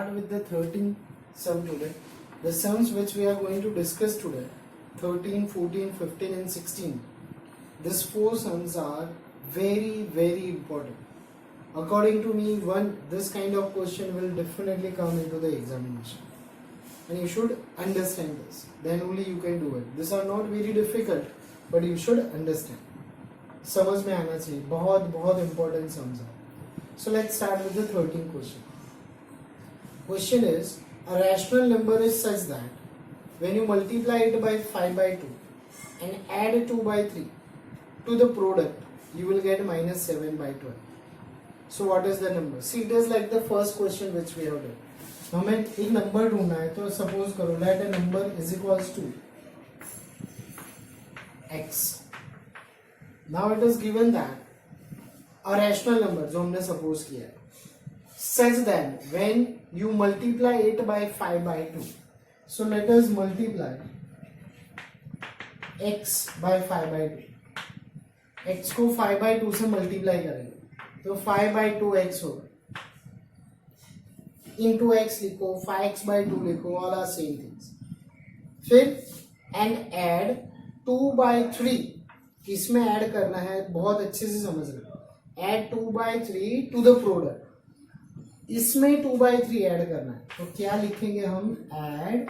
start with the 13 sum today. The sums which we are going to discuss today, 13, 14, 15 and 16. These four sums are very important. According to me, this kind of question will definitely come into the examination. And you should understand this. Then only you can do it. These are not very difficult, but you should understand. समझ में आना चाहिए. बहुत important sums are. So let's start with the 13th question. Question is, a rational number is such that when you multiply it by 5 by 2 and add 2 by 3 to the product, you will get minus 7 by 12. So what is the number? See, it is like the first question which we have done. हमें एक number ढूंढना है, तो suppose करो let a number is equals to x. Now it is given that a rational number जो हमने suppose किया है such that when you multiply it by 5 by 2, so let us multiply x by 5 by 2. x को 5 by 2 से multiply करेंगे तो 5 by 2 x होगा. into x लिखो, 5x by 2 लिखो, all are same things. फिर and add 2 by 3. किसमें add करना है बहुत अच्छे से समझ लो. add 2 by 3 to the product. इसमें 2 by 3 ऐड करना है तो क्या लिखेंगे हम? add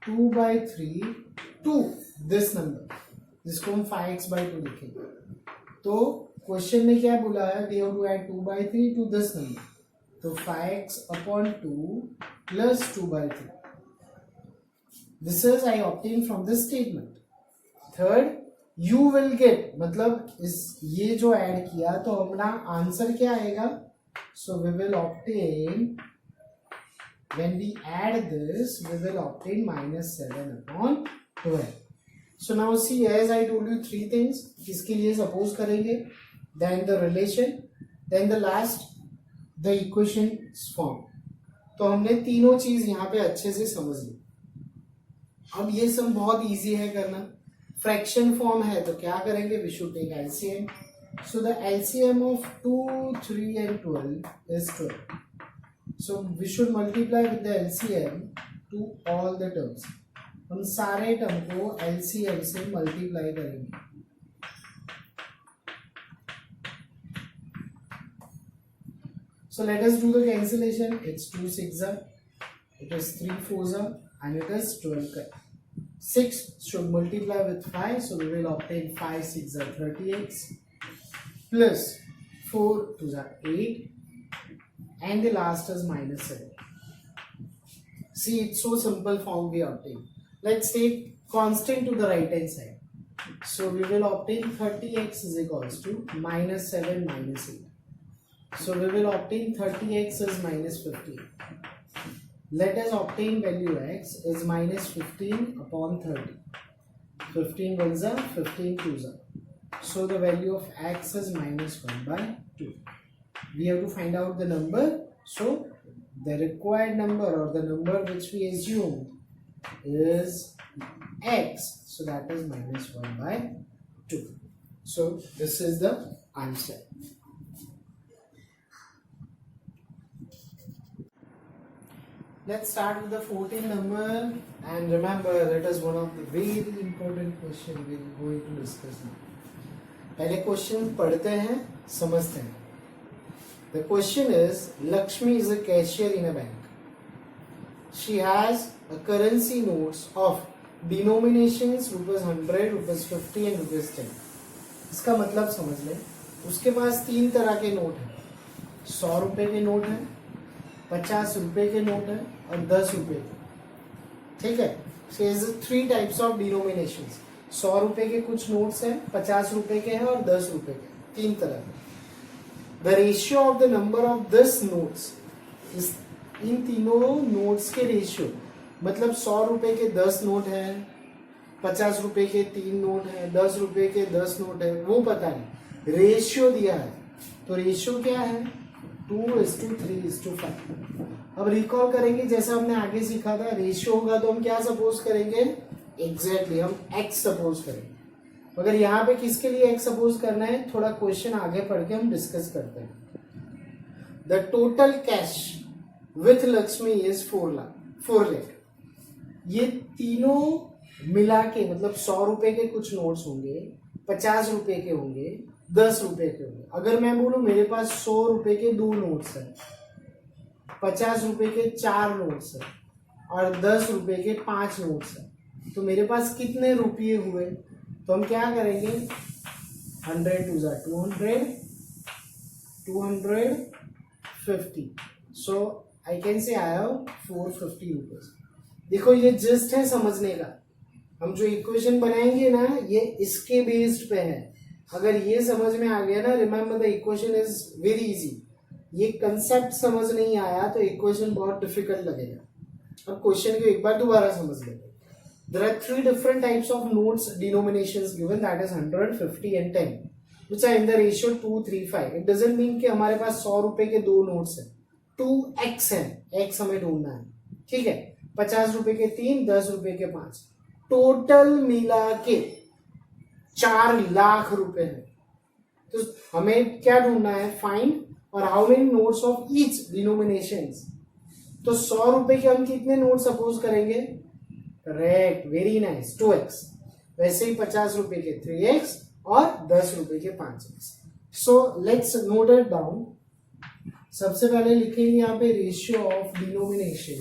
2 by 3 to this number, जिसको हम 5x by 2 लिखेंगे. तो क्वेश्चन में क्या बोला है? we have to add 2 by 3 to this number. तो 5x upon 2 plus 2 by 3. This is I obtained from this statement. Third, you will get, मतलब इस ये जो ऐड किया तो हमारा आंसर क्या आएगा? So we will obtain, when we add this, we will obtain minus 7 upon 12. So now see, as I told you three things. किसके लिए सपोज करेंगे, then the relation, then the last the equation form. तो हमने तीनों चीज यहाँ पे अच्छे से समझ ली. अब ये सब बहुत इजी है करना. फ्रैक्शन फॉर्म है तो क्या करेंगे? We should take LCM. So the LCM of 2, 3 and 12 is 12. So we should multiply with the LCM to all the terms. हम सारे टर्म को LCM से मल्टीप्लाई करेंगे. So let us do the cancellation. It's 2 6 it is 3 4 and it is 12. 6 should multiply with 5, so we will obtain 5 6 30x plus 4 2 8 and the last is minus 7. See, it's so simple form we obtain. Let's take constant to the right hand side. So we will obtain 30x is equals to minus 7 minus 8. So we will obtain 30x is minus 15. Let us obtain value x is minus 15 upon 30. 15 1s are 15 2s are. So the value of x is minus 1 by 2. We have to find out the number. So the required number or the number which we assumed is x. So that is minus 1 by 2. So this is the answer. Let's start with the 14th number, and remember that is one of the very important question we are going to discuss now. पहले question पढ़ते हैं, समझते हैं. The question is, Lakshmi is a cashier in a bank. She has a currency notes of denominations rupees 100, rupees 50 and rupees 10. इसका मतलब समझ लें. उसके पास तीन तरह के नोट हैं. 100 रुपए के नोट हैं, 50 रुपए के नोट है और 10 रुपए के. ठीक है. Three types of denominations. 100 रुपए के कुछ नोट्स हैं, 50 रुपए के हैं और 10 रुपए के. तीन तरह के. The ratio of the number of this notes, इन तीनों नोट्स के रेशियो, मतलब 100 रुपए के 10 नोट है, 50 रुपए के 3 नोट है, 10 रुपए के 10 नोट है, वो पता नहीं. रेशियो दिया है. तो रेशियो क्या है? 2:3:5. अब रिकॉल करेंगे जैसा हमने आगे सीखा था. रेशियो होगा तो हम क्या सपोज करेंगे? एग्जैक्टली हम x सपोज करेंगे. अगर यहाँ पे किसके लिए x सपोज करना है, थोड़ा क्वेश्चन आगे पढ़ के हम डिस्कस करते हैं. The total cash with Lakshmi is 4 lakh. ये तीनों मिला के मतलब 100 रुपए के कुछ नोट्स होंगे, 50 रुपए के होंगे, 10 रुपए के होंगे। अगर मैं बोलूं मेरे पास 100 रुपए के 2 नोट्स हैं, 50 रुपए के 4 नोट्स हैं और 10 रुपए के 5 नोट्स हैं, तो मेरे पास कितने रुपये हुए? तो हम क्या करेंगे, 100 to 200, 250, so I can say I have 450 rupees. देखो ये जस्ट है समझने का, हम जो इक्वेशन बनाएंगे ना ये इसके बेस्ड पे है। अगर ये समझ में आ गया ना, remember the equation is very easy. ये कंसेप्ट समझ नहीं आया तो इक्वेशन बहुत डिफिकल्ट लगेगा। अब क्वेश्चन को एक बार दोबारा समझ लेते। There are 3 different types of notes denominations given, that is 100, 50 and 10, which are in the ratio 2:3:5. It doesn't mean कि हमारे पास 100 रुपए के 2 नोट्स हैं, 2x है, x हमें ढूंढना है, ठीक है। 50 रुपए के 3, 10 रुपए के 5, टोटल मिला के 4 लाख रुपए है। तो हमें क्या ढूंढना है, फाइंड और how many notes of each denominations. तो 100 रुपए के हम कितने नोट सपोज करेंगे, करेक्ट, वेरी नाइस, 2x। वैसे ही 50 रुपए के 3x और 10 रुपए के 5x। So let's note it down. सबसे पहले लिखेंगे यहाँ पे रेशियो ऑफ डिनोमिनेशन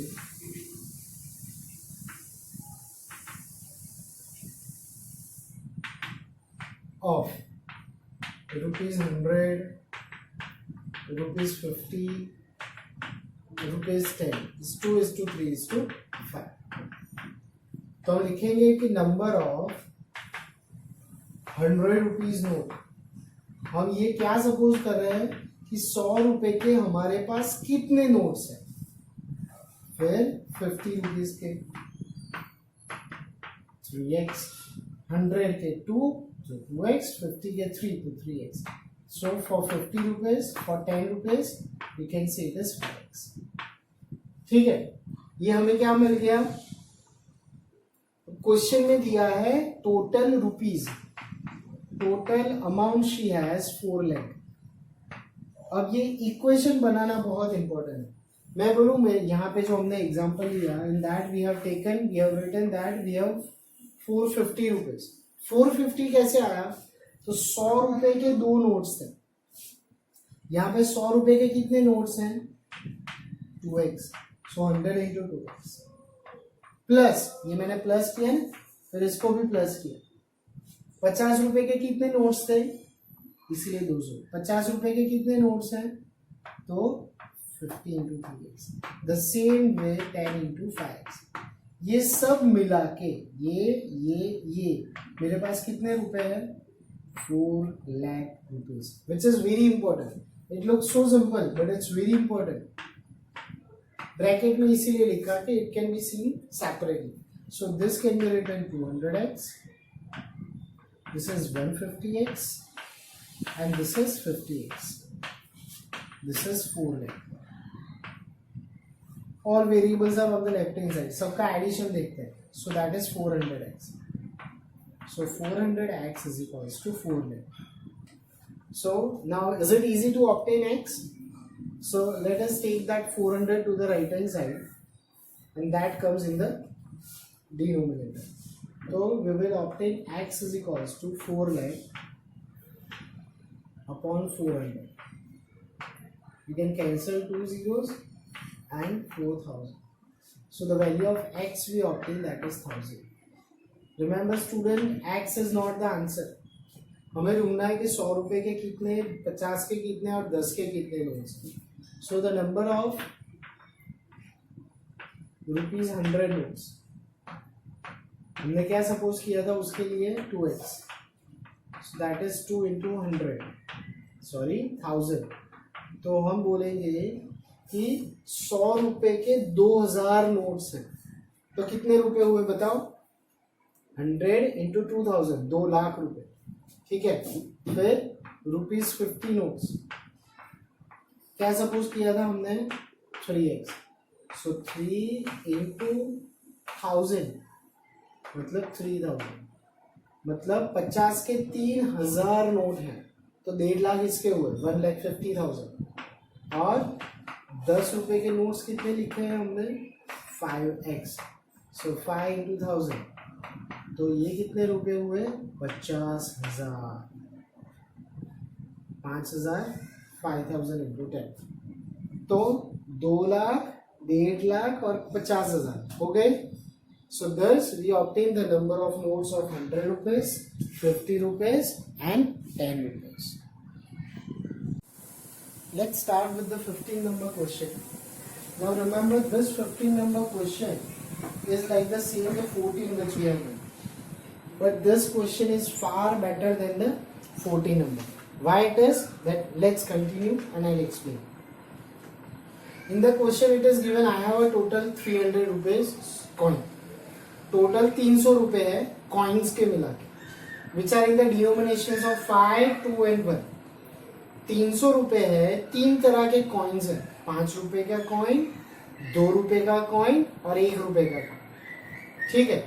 ऑफ ₹100, ₹50, ₹10, 2:3:5। तो हम लिखेंगे कि नंबर ऑफ 100 रुपीज नोट, हम ये क्या सपोज कर रहे हैं कि 100 रुपए के हमारे पास कितने नोट्स हैं, फिर 50 रुपीज के 3x, 100 के 2 तो 2x, 50 के 3 तो 3x। So for 50 rupees, for 10 rupees, we can say it is 5x। ठीक है, ये हमें क्या मिल गया, क्वेश्चन में दिया है total rupees, total amount she has 4 lakh. अब ये इक्वेशन बनाना बहुत इंपॉर्टेंट है। मैं बोलूं, मैं यहाँ पे जो हमने एग्जांपल लिया, in that we have written that we have 450 rupees. 450 कैसे आया, तो 100 रुपए के 2 नोट्स थे। यहाँ पे 100 रुपए के कितने नोट्स हैं, 2x, सो 100 इंटू 2x प्लस, ये मैंने प्लस किया है, फिर इसको भी प्लस किया। 50 रुपए के कितने नोट्स थे, इसलिए 200। 50 रुपए के कितने नोट्स हैं, तो 50 into 3x। The same way 10 into 5x। ये सब मिला के ये मेरे पास कितने रुपए हैं, 4 lakh rupees, which is very important. It looks so simple but it's very important. Bracket में इसीलिए लिखा कि it can be seen separately. So this can be written 200x, this is 150x and this is 50x, this is 4 lakh. All variables are on the left hand side, सबका addition देखते हैं। So that is 400x. So 400x is equals to 4 lakh. So now is it easy to obtain x? So let us take that 400 to the right hand side and that comes in the denominator. So we will obtain x is equals to 4 lakh upon 400. You can cancel 2 zeros and 4000. So the value of x we obtain, that is 1000. Remember student, x is not the answer. हमें ढूंढना है कि 100 रुपए के कितने, 50 के कितने और 10 के कितने notes. So the number of ₹100 notes, हमने क्या सपोज किया था उसके लिए, 2x, so that is 2 into 100, sorry 1000। तो हम बोलेंगे कि 100 रुपए के 2000 नोट्स हैं, तो कितने रुपए हुए बताओ, 100 इंटू 2000, 2 लाख रुपए, ठीक है। फिर ₹50 नोट्स, क्या सपोज किया था हमने, 3x, सो 3 इंटू 1000 मतलब 3000, मतलब 50 के 3000 नोट हैं, तो 1.5 लाख इसके हुए, 1,50,000, और 10 रुपए के नोट्स कितने लिखे हैं हमने 5x, सो 5 into 1000, तो ये कितने रुपए हुए 50,000, 5,000 5,000 into 10, तो 2 लाख 1.5 लाख और 50,000 हो गए. So thus we obtain the number of notes of 100 rupees, 50 rupees and 10 rupees. Let's start with the 15 number question. Now remember this 15 number question is like the same the 14 which we have done. But this question is far better than the 14 number. Why it is? That let's continue and I'll explain. In the question it is given I have a total 300 rupees coin. Total 300 रुपए है coins के मिला के which are in the denominations of 5, 2 and 1. 300 रुपए है, 3 तरह के coins है, 5 रुपए का कॉइन, 2 रुपए का कॉइन और 1 रुपए का कॉइन. ठीक है.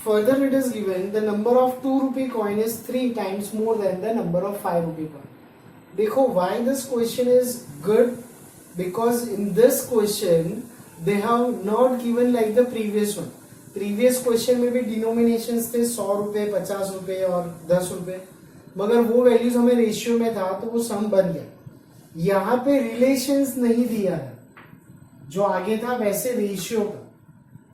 Further it is given the number of 2 rupee coin is 3 times more than the number of 5 rupee coin. देखो why this question is good, because in this question they have not given like the previous one. Previous question में भी denominations थे 100 रुपए, 50 रुपए और 10 रुपए, मगर वो वैल्यूज हमें रेशियो में था तो वो सम बन गया. यहाँ पे रिलेशंस नहीं दिया है, जो आगे था वैसे रेशियो का.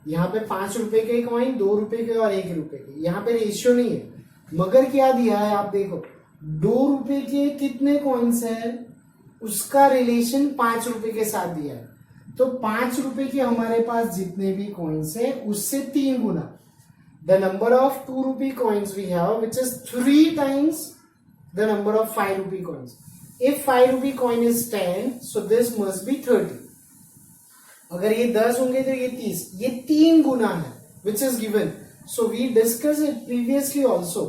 यहाँ पे 5 रुपए के कॉइन, 2 रुपए के और 1 रुपए के, यहाँ पे रेशियो नहीं है. मगर क्या दिया है आप देखो, 2 रुपए के कितने कॉइन्स है उसका रिलेशन 5 रुपए के साथ दिया है. तो 5 रुपए के हमारे पास जितने भी कॉइन्स है उससे 3 गुना. The number of 2 rupee coins we have which is 3 times the number of 5 rupee coins. If 5 rupee coin is 10, so this must be 30. अगर ये 10 होंगे तो ये 30, ये 3 गुना है which is given. So we discuss it previously also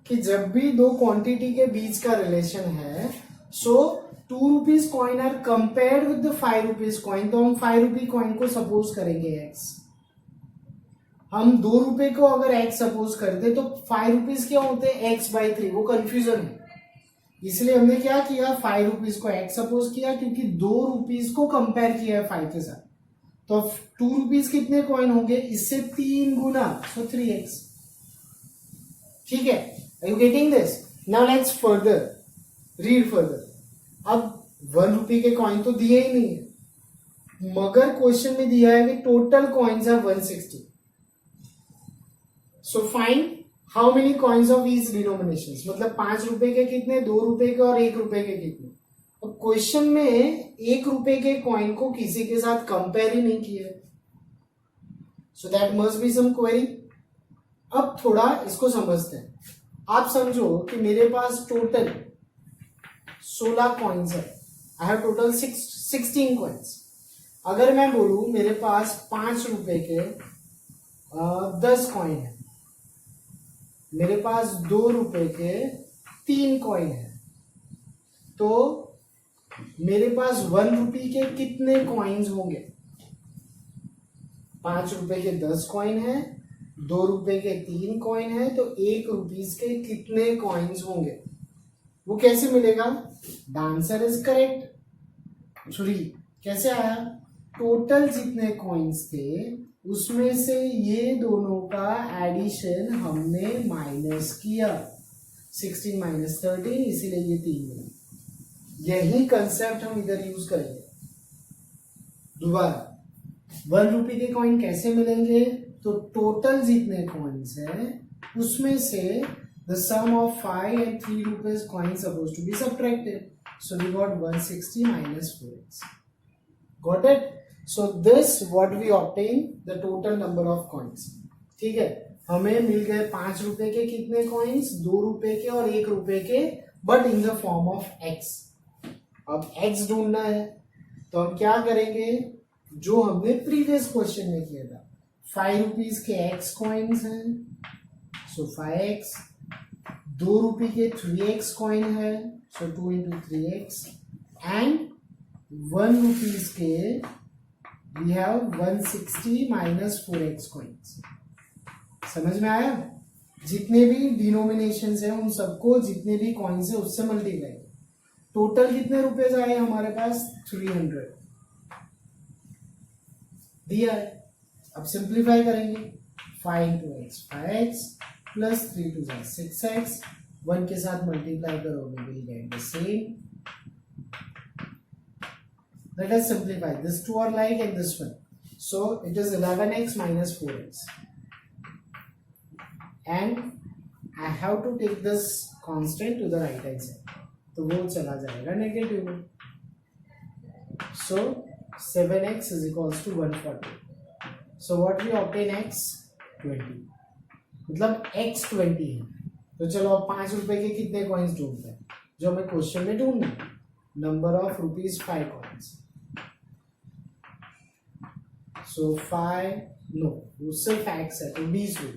कि जब भी दो क्वांटिटी के बीच का रिलेशन है, so 2 rupees coin are compared with the 5 rupees coin, तो हम 5 रुपी कॉइन को सपोज करेंगे x. हम 2 रुपए को अगर x सपोज करते तो 5 रुपीज क्या होते हैं x/3, वो कंफ्यूजन है. इसलिए हमने क्या किया 5 रुपीज को x सपोज किया क्योंकि 2 रुपीज को कंपेयर किया है 5 के साथ. तो 2 रुपीज कितने कॉइन होंगे इससे 3 गुना, सो 3x. ठीक है, are you getting this? Now let's further read further. अब 1 रुपये के कॉइन तो दिए ही नहीं है, मगर क्वेश्चन में दिया है कि total coins are 160. So find how many coins of each denominations, मतलब 5 रुपए के कितने, 2 रुपए के और 1 रुपए के कितने. अब क्वेश्चन में 1 रुपए के कॉइन को किसी के साथ कंपेयर ही नहीं किया है, so that must be some query. अब थोड़ा इसको समझते हैं. आप समझो कि मेरे पास टोटल 16 कॉइन्स है. I have total 16 coins. अगर मैं बोलूं मेरे पास 5 रुपए के 10 कॉइन है, मेरे पास 2 रुपए के 3 कॉइन है, तो मेरे पास 1 रुपये के कितने कॉइन्स होंगे? 5 रुपए के 10 कॉइन है, 2 रुपए के 3 कॉइन है, तो 1 रुपीज के कितने कॉइन्स होंगे? वो कैसे मिलेगा? The answer is correct 3. कैसे आया? टोटल जितने कॉइन्स थे उसमें से ये दोनों का एडिशन हमने माइनस किया, 16 माइनस 13, इसीलिए ये 3 बना. यही कंसेप्ट हम इधर यूज करेंगे. दोबारा 1 रुपये के कॉइन कैसे मिलेंगे? तो टोटल जितने कॉइन्स है उसमें से the sum of 5 and 3 rupees coins supposed to be subtracted. So we got 160 minus 4x. Got it? So this what we obtain the total number of coins. ठीक है, हमें मिल गए 5 रुपए के कितने कॉइन्स, 2 रुपए के और 1 रुपए के, but in the form of x. अब x ढूंढना है तो हम क्या करेंगे, जो हमने प्रीवियस क्वेश्चन में किया था. 5 रुपीज के x कॉइन्स हैं, सो 5x. 2 रुपये के 3x कॉइन है, so 2 into 3x. And 1 rupees के we have 160 minus 4x coins. समझ में आया? जितने भी डिनोमिनेशंस हैं उन सबको जितने भी कॉइन्स है उससे मल्टीप्लाई. टोटल कितने रुपए आए हमारे पास? 300. दिया है। अब सिंप्लीफाई करेंगे, 5 into x 5x plus 3 to 6x, 1 के साथ मल्टीप्लाई करोगे will get the same. Let us simplify. This two are like and this one. So it is 11x minus 4x. And I have to take this constant to the right hand side. तो वो चला जाएगा negative में. So 7x is equals to 140. So what we obtain x 20. मतलब x 20 है. तो चलो अब 5 रुपए के कितने कॉइन्स ढूंढते हैं जो हमें क्वेश्चन में ढूंढना है. Number of rupees 5 coins. So 5 no उससे फैक्ट्स है तो 20 हुए.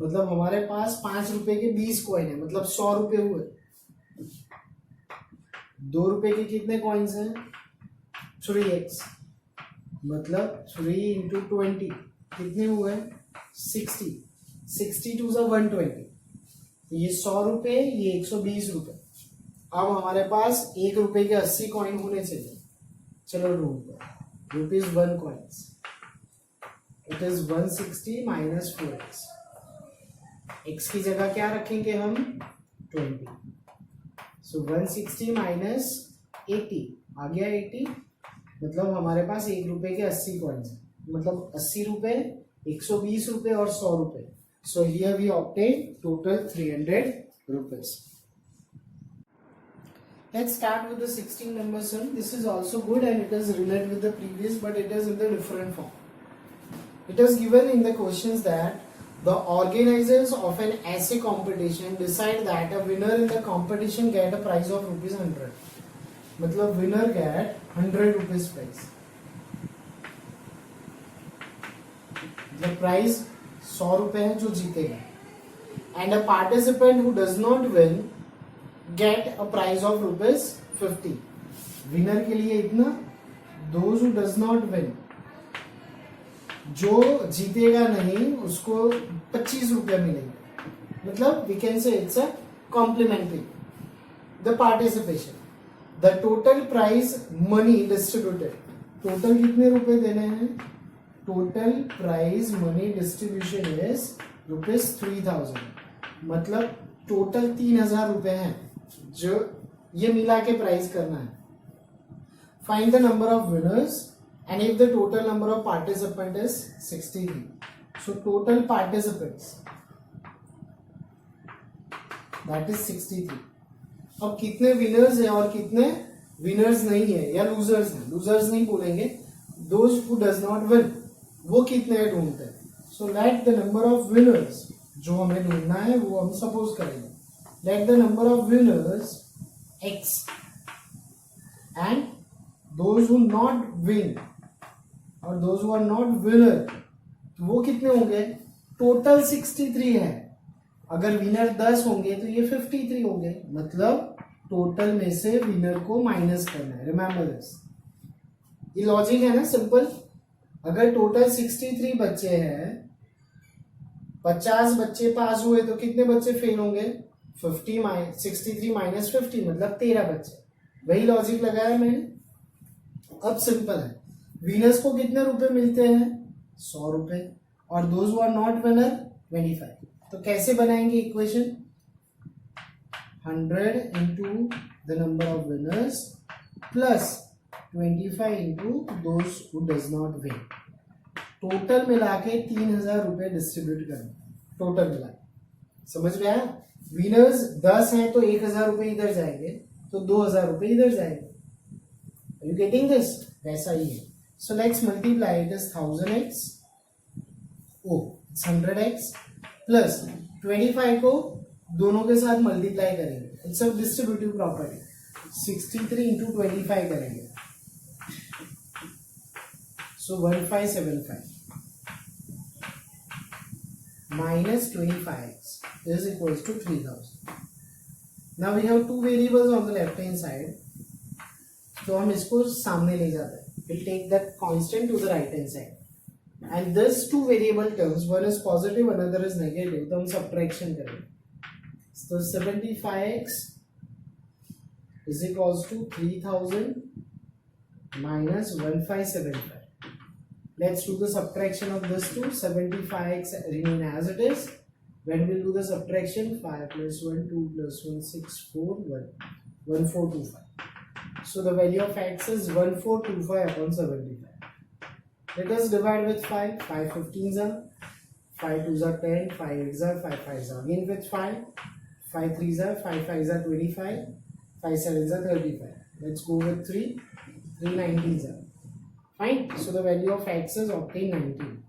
मतलब हमारे पास 5 रुपए के 20 कॉइन है, मतलब 100 रुपए हुए. 2 रुपए के कितने कॉइन्स हैं 3x, मतलब 3 इंटू 20 कितने हुए 60. 60 टू 120. ये 100 रुपए, ये 120 रुपए. अब हमारे पास 1 रुपए के 80 कॉइन होने चाहिए. चलो ढूंढते हैं. ₹1 coins. It is 160 minus 4x. x की जगह क्या रखेंगे हम 20. सो 160 माइनस 80 आ गया 80. मतलब हमारे पास 1 रुपए के 80 कॉइन्स है, मतलब 80 रुपए, 120 रुपए और 100 रुपए. So here we obtain total 300 rupees. Let's start with the 16 number sum. This is also good and it is related with the previous, but it is in the different form. It is given in the questions that the organizers of an essay competition decide that a winner in the competition get a prize of ₹100. मतलब winner get 100 rupees prize. The prize 100 रुपए है जो जीतेगा. And a participant who does not win get a prize of ₹50. Winner के लिए इतना. those who does not win, जो जीतेगा नहीं उसको 25 रुपया मिलेंगे. मतलब we can say it's a complimentary. The participation, the total prize money distributed. Total कितने रुपए देने हैं. Total prize money distribution is ₹3000. मतलब टोटल 3000 रुपए हैं जो ये मिला के प्राइज करना है. Find the number of winners and if the total number of participant is 63. So total participants that is 63. अब कितने विनर्स है और कितने विनर्स नहीं है या लूजर्स हैं. लूजर्स नहीं बोलेंगे. those who does not win वो कितने ढूंढते हैं. so let the number of winners जो हमें ढूंढना है वो हम सपोज करेंगे. let the number of winners x and those who not win और those who are not winner तो वो कितने होंगे. टोटल 63 है. अगर विनर 10 होंगे तो ये 53 होंगे. मतलब टोटल में से विनर को माइनस करना है. Remember this. ये लॉजिक है ना, सिंपल. अगर टोटल 63 बच्चे हैं, 50 बच्चे पास हुए तो कितने बच्चे फेल होंगे 63 माइनस 50 मतलब 13 बच्चे. वही लॉजिक लगाया मैंने. अब सिंपल है. विनर्स को कितने रुपए मिलते हैं 100 रुपए और those who are not winner 25. तो कैसे बनाएंगे इक्वेशन. 100 into the number of winners plus 25 into those who does not win. Total मिला के 3000 रुपए डिस्ट्रीब्यूट करना. टोटल मिला समझ में आया. विनर्स 10 हैं तो 1000 रुपए इधर जाएंगे तो 2000 रुपए इधर जाएंगे. You getting this. वैसा ही है. So let's multiply it as 1000x. Oh, it's 100x plus 25 को दोनों के साथ मल्टीप्लाई करेंगे. It's a distributive property. 63 into 25 करेंगे. So 1575 minus 25x is equals to 3000. Now we have two variables on the left hand side. तो हम इसको सामने ले जाते हैं. We'll take that constant to the right hand side. And this two variable terms, one is positive, another is negative. तो हम subtraction करेंगे. So 75x is equals to 3000 minus 1575. Let's do the subtraction of this two. 75x remain as it is. When we'll do the subtraction, 5 plus 1, 2 plus 1, 6, 4, 1. 1425. So the value of x is 1425 upon 75. Let us divide with 5. 5 15s are, 5 2s are 10, 5 8s are, 5 5s are again with 5. 5 3s are, 5 5s are 25, 5 7s are 35. Let's go with 3. 3 19s are. Fine. So the value of x is obtained 19.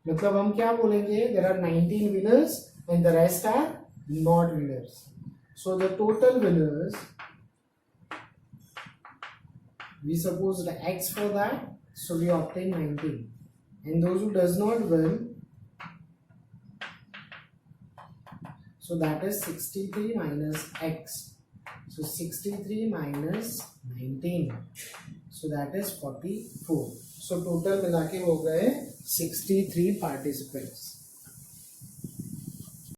मतलब हम क्या बोलेंगे? There are 19 winners and the rest are not winners. So the total winners, we suppose the x for that, so we obtain 19. And those who does not win, so that is 63 minus x. So 63 minus 19. So that is 44. So total मिला के हो गए 63 participants.